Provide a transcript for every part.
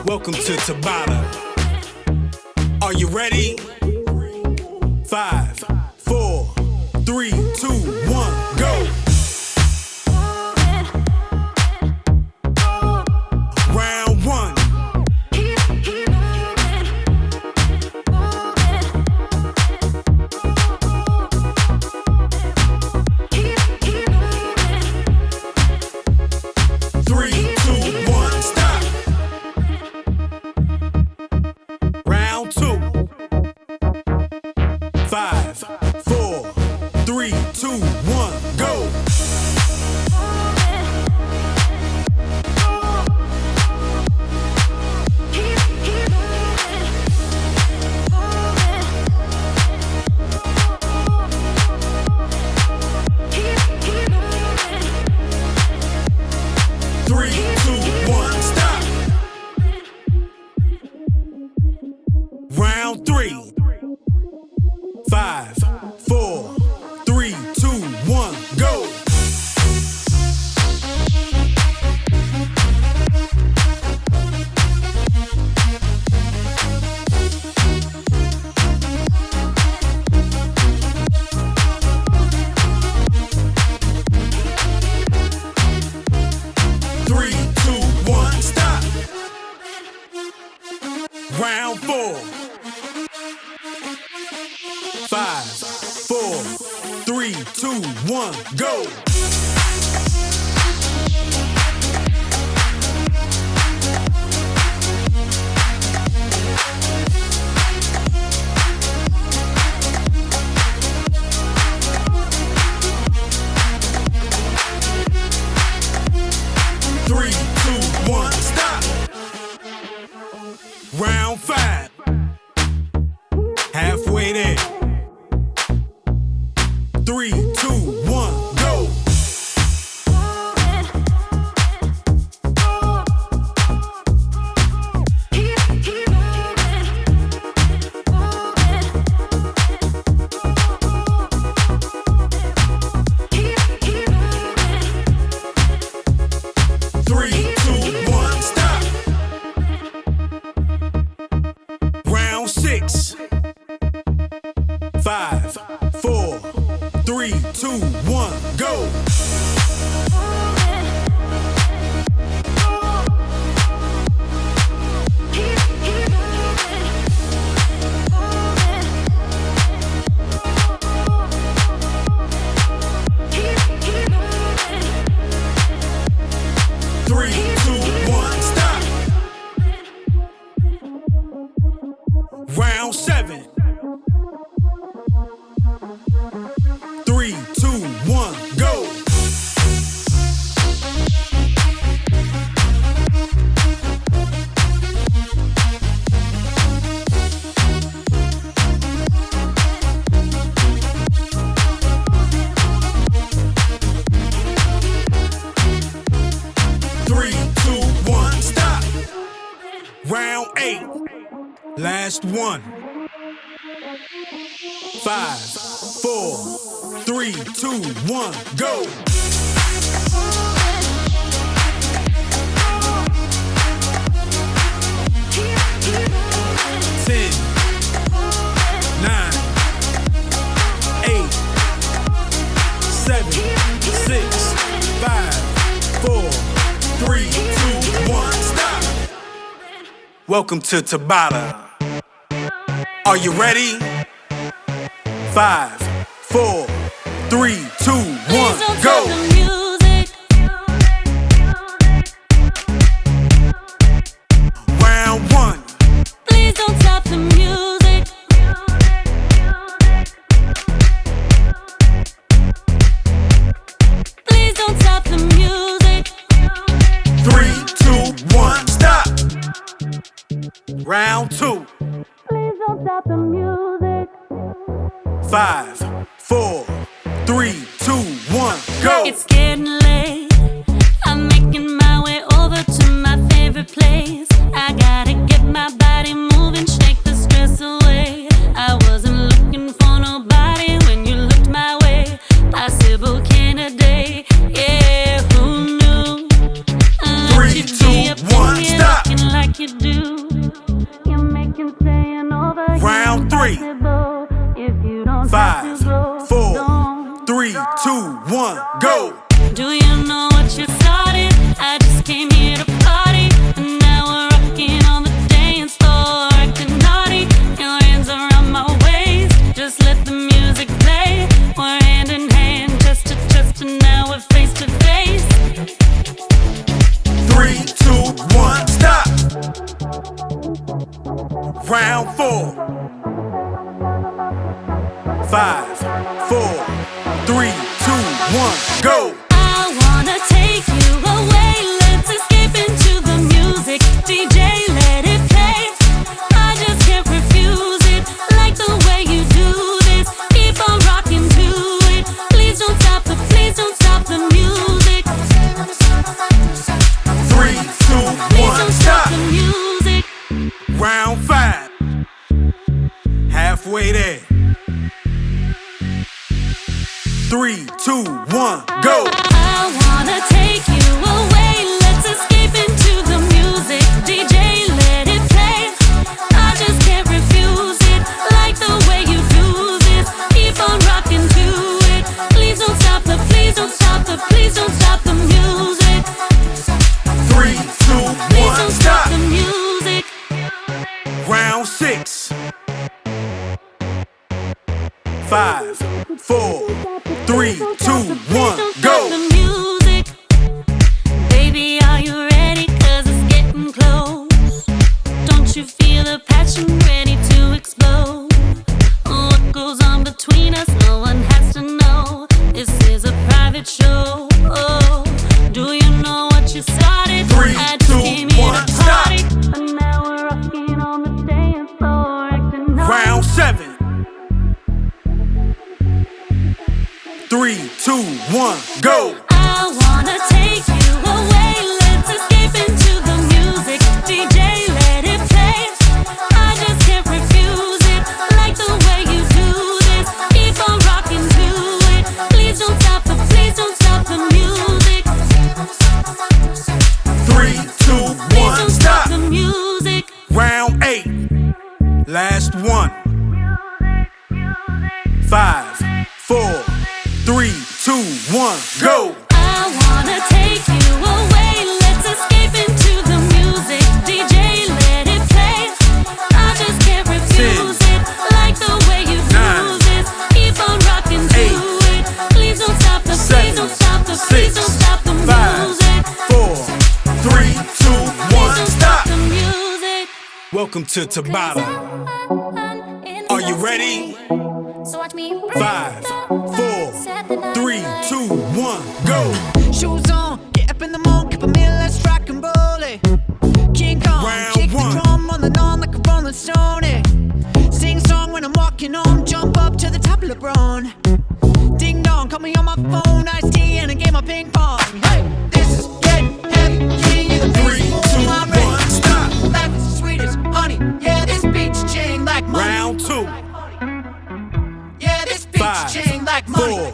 Welcome to Tabata. Are you ready? 5, 4, 3, 2, 1, go! Round 1. Round 3. 5, 4, 3, 2, 1, go! Round 4. 5, 4, 3, 2, 1, go! 3, 2, 1, stop! Round 5. Halfway there. 3, 2, 1, go! 3, 2, 1, stop! Round 6. 5, 4, 3, 2, 1, go! 3, 2, 1, stop! Round 7. 3, 2, 1, go! 3, 2, 1, stop! Round 8. Last one. 5, 4, 3, 2, 1, go! 10, 9, 8, 7, 6, 5, 4, 3, 2, 1, stop! Welcome to Tabata. Are you ready? 5, 4, 3, 2, 1, go! Round 1. Please don't stop the music. Please don't stop the music. 3, 2, 1, stop! Round 2. Please don't stop the music. 5, 4, 3, 2, 1, go! It's getting late. I'm making my way over to my favorite place. I gotta get my body moving, shake the stress away. I wasn't looking for nobody when you looked my way. Possible candidate, yeah, who knew? 3, 2, 1, stop! Looking like you do. one, go. Do you know what you started? I just came here to party, and now we're rocking on the dance floor, acting naughty. Your hands around my waist, just let the music play. We're hand in hand, chest to chest, and now we're face to face. 3, 2, 1, stop. Round 4. 5, 4, 3, 2, 1, go. I wanna take you away, let's escape into the music. DJ, let it play. I just can't refuse it, like the way you do this. Keep on rocking to it. Please don't stop the music. 3, 2, 1, stop. The music. Round 5. Halfway there. 3, 2, 1, go. I wanna take you away, let's escape into the music. DJ, let it play. I just can't refuse it, like the way you do this. Keep on rocking to it. Please don't stop the music. 3, 2, 1, stop. The music. Round 6. 5, 4, 3, 2, 1, go. The music. Baby, are you ready? 'Cause it's getting close. Don't you feel the passion ready to explode? What goes on between us, no one has to know. This is a private show. Oh, do you know what you started? 3, I just 2, came here 1, to stop. party, and now we're rocking on the dance floor, acting naughty. Round 7. 3, 2, 1, go. I wanna take you away, let's escape into the music. DJ, let it play. I just can't refuse it, like the way you do this. Keep on rocking to it. Please don't stop the music. 3, 2, 1, stop. The music. Round 8. Last one. 5, 4, 3, 2, 1, go. I wanna take you away, let's escape into the music. DJ, let it play. I just can't refuse it, like the way you do 9, this. Keep on rocking to 8, it. Please don't stop the 7, 5, music. 4, 3, 2, 1, stop. The music. Welcome to Tabata. Are you ready? So watch me. 5, 4, 3, 2, 1, go. Shoes on, get up in the morning, cup of meal, let's rock and roll it. King Kong, Round kick 1. the drum, rolling on like a rolling stone. It. Sing song when I'm walking home, jump up to the top of LeBron. Ding dong, call me on my phone, iced tea and a game of ping pong. Hey, this is getting heavy, king of the 3, 2, 1, stop. Life is sweet as honey, yeah, this beat's chain like money. Round 2. Yeah, this beat's 5, chain like money. 4,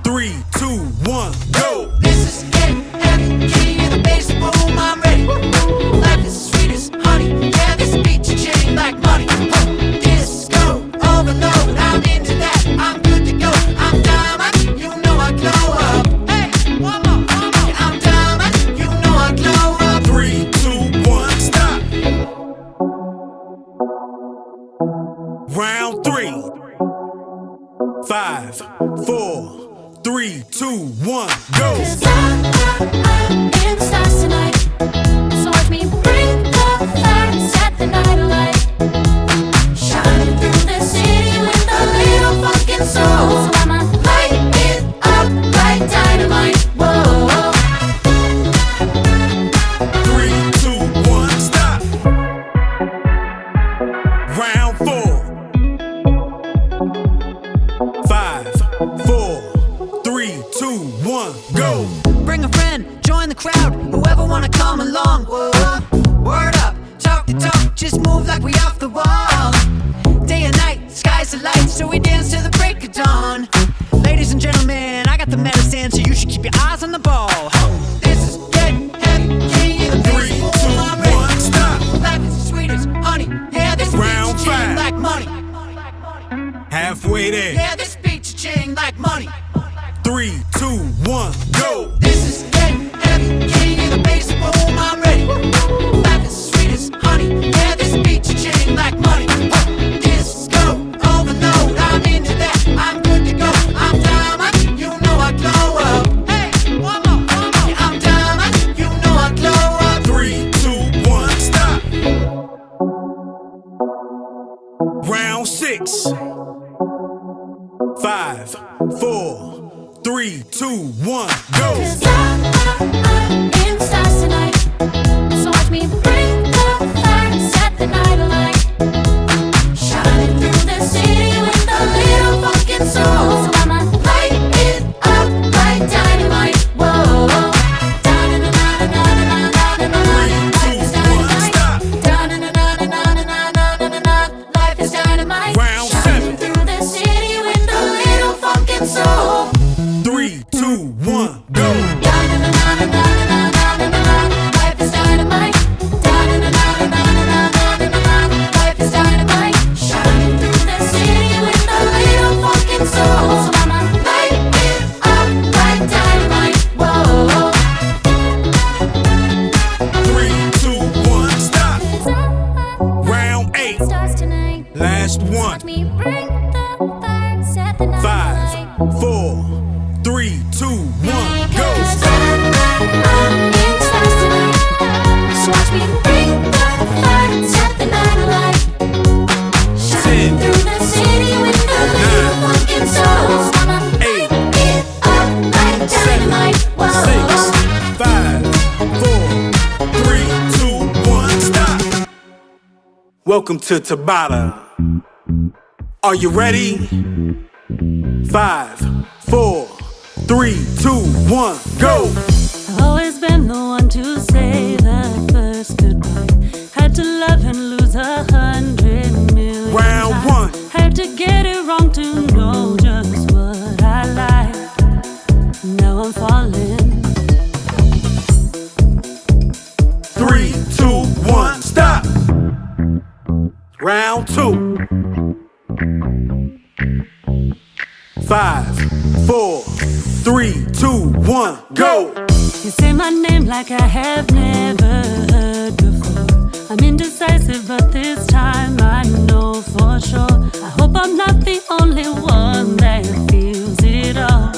3, 2, 1, go. This is getting heavy, king of the bass boom, I'm ready. Life is sweet as honey, yeah, this beat's chain like money. Disco, overload, I'm into that, I'm good to go. I'm diamond, you know I glow up. Hey, one more. I'm diamond, you know I glow up. 3, 2, 1, stop. Round 3. 5, 4, 3, 2, 1, go. 'Cause I'm in the stars tonight. So watch me bring the fire and set the night alight. Shining through the city with a little fucking soul. So I'ma light it up like dynamite. Whoa. 3, 2, 1, stop. Round 4. 5, 4, 3, 2, 1, go. Bring a friend, join the crowd, whoever wanna come along. Whoa. Word up, talk the talk, just move like we off the wall. Day and night, sky's the light, so we dance to the break of dawn. Ladies and gentlemen, I got the medicine, so you should keep your eyes on the ball. This is getting heavy, king of the 3, 2, 1, stop. Life is sweet as honey, yeah, this Round beat's chain 5. like money. Halfway there. Yeah, this beat's chain like money. 3, 2, 1, go. This is getting heavy, king in the bass boom, I'm ready. Life is sweet as honey, yeah, this beat cha-ching like money. Disco overload, I'm into that, I'm good to go. I'm diamond, you know I glow up. Hey, one more. Yeah, I'm diamond, you know I glow up. 3, 2, 1, stop. Round 6. 5, 4, 3, 2, 1, go. Cause I'm in stars tonight. So watch me bring the fire, set the night alight. Shining through the city with a little fucking soul. So I'ma light it up like dynamite. Whoa. Life is dynamite. Life is dynamite. Round Shining 7. through the city with a little fucking soul. 3, 2, 1, go. Life is dynamite. Life is dynamite. Shining through the city with a little fucking soul. So I'ma light it up like dynamite. Whoa. 3, 2, 1, stop. Round 8. Stars tonight. Last one. Watch me bring the fire, set the night 5, alight. 4, 3, 2, 1, go. Cause I'm in stars tonight. So watch me bring the fire, set the night alight. Shining 10, through the city with a little fucking soul. So I'ma 8, light it up like 7, dynamite. 6, Whoa. 5, 4, 3, 2, 1, stop. Welcome to Tabata. Are you ready? 5, 4, 3, 2, 1, go. I've always been the one to say that first goodbye. Had to love and lose 100 million Round times. 1. Had to get it wrong to know just what I like. Now I'm falling. 3, 2, 1, stop. Round 2. 5, 4, 3, 2, 1, go. You say my name like I have never heard before. I'm indecisive, but this time I know for sure. I hope I'm not the only one that feels it all.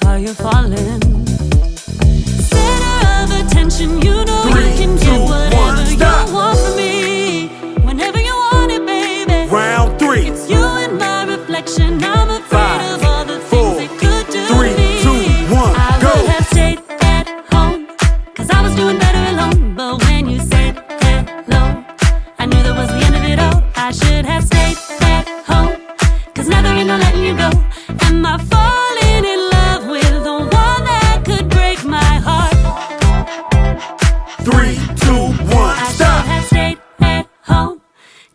Are you falling? Center of attention, you know 3, you can 2, get whatever 1, you stop. want from me. Whenever you want it, baby. Round 3. It's you and my reflection. I'm afraid 5, of all the 4, things it could do 3, to me. 2, 1, I go. would have stayed at home, cause I was doing better alone. But when you said hello, I knew that was the end of it all. I should have stayed at home, cause now there ain't no letting you go. Am I falling in love with the one that could break my heart? 3, 2, 1, I should stop. have stayed at home,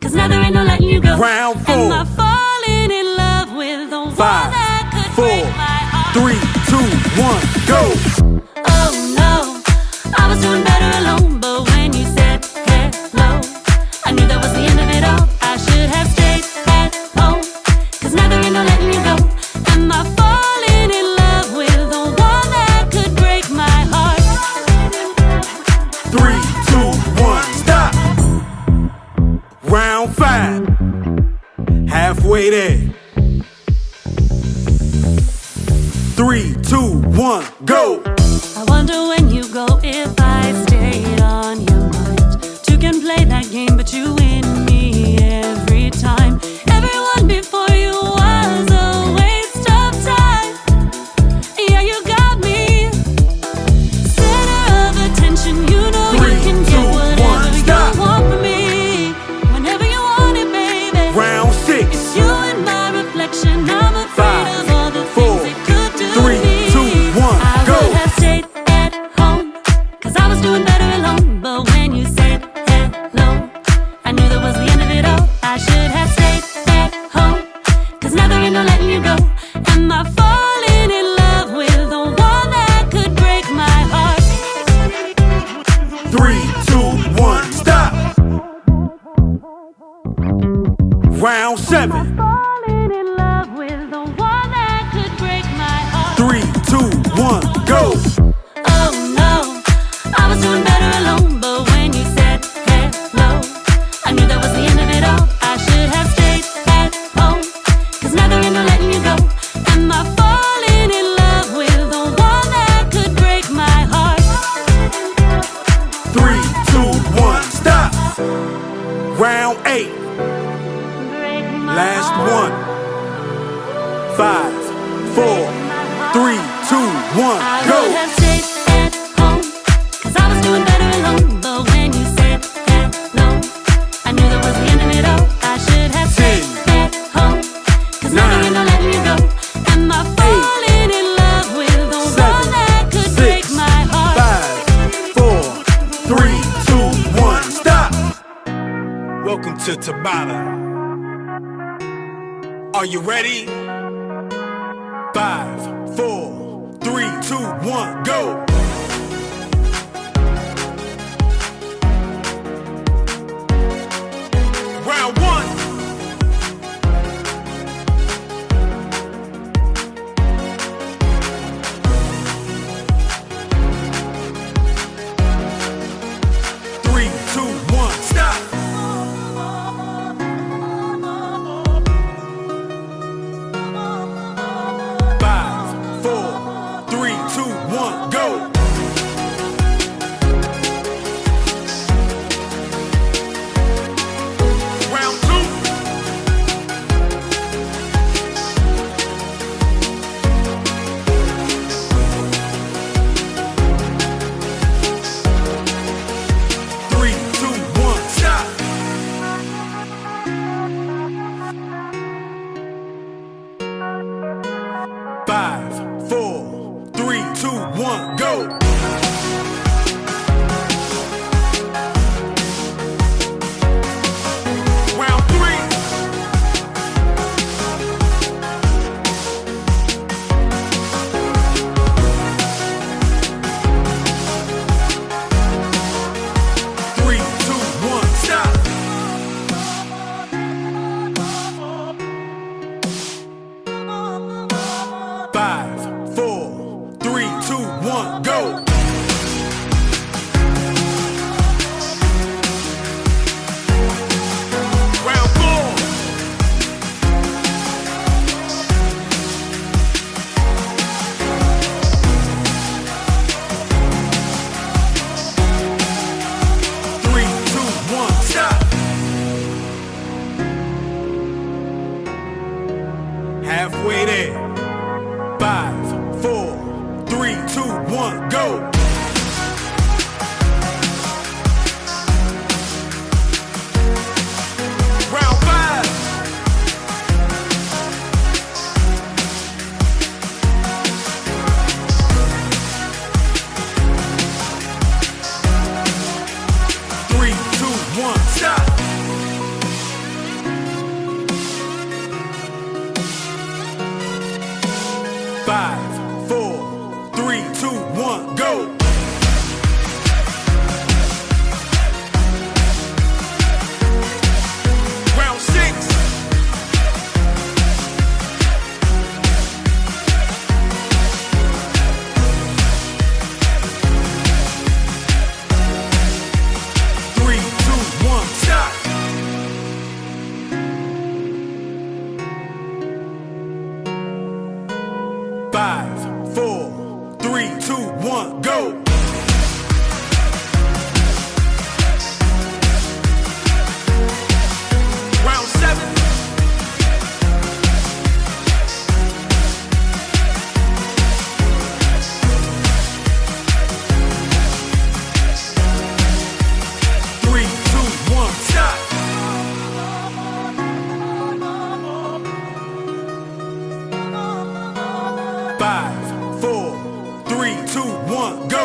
cause now there ain't no letting you go. Round 4. Am I falling in love with the one 5, that could 4, break my heart? 3, 2, 1, go. Oh no, I was doing better alone. But when you said hello, I knew that was the end of it all. I should have stayed at home, cause now there ain't no letting you go. Am I falling in love with the one that could break my heart? 3, 2, 1, stop. Round 5. Halfway there. 3, 2, 1, go. I wonder when you go if I stayed on your mind. Two can play that game, but you win me every time. Everyone before you was a waste of time. Yeah, you got me. Center of attention, you know 3, you can 2, get whatever 1, stop. you want from me. Whenever you want it, baby. Round 6. It's you and my reflection. I'm afraid 5, of all the 4, things it could do 3, to me. 2, 1, I go. would have stayed at home, cause I was doing better alone. But when you said hello, I knew that was the end of it all. I should have stayed at home, cause now there ain't no letting you go. Am I falling in love with the one that could break my heart? 3, 2, 1, stop. Round 7. Falling in love with the one that could break my heart. 3, one, go. Oh no, I was doing better alone, but when you said hello, I knew that was the end of it all. I should have stayed at home, 'cause now there ain't no letting you go. Am I falling in love with the one that could break my heart? 3, 2, 1, stop. Round 8, Break my last heart. one. 5, 4, 3, 2, 1, I go. would have stayed at home, 'cause I was doing better alone. But when you said hello, I knew that was the end of it all. I should have stayed at home, 'cause now there ain't no letting you go. Am I falling in love with the one that could break my heart? 5, 4, 3, 2, 1, stop. Welcome to Tabata. Are you ready? 5, 4, 3, 2, 1, go. Round 1. Three, two, one, stop. 5, 4, 3, 2, 1, go. Round 2. 3, 2, 1, stop. 5, 4, 3, 2, 1, go. Round 3. 3, 2, 1, stop. 5, 4, 3, 2, 1, go. Round 4. 3, 2, 1, stop. Halfway there. 5, 4, 3, 2, 1, go. Round 5. 3, 2, 1, stop. 5, 4, 3, 2, 1, go. Round 6. 3, 2, 1, stop. 5, 4, 3, 2, 1, go. Round 7. 3, 2, 1, stop. 5, 4, 3, 2, 1, go.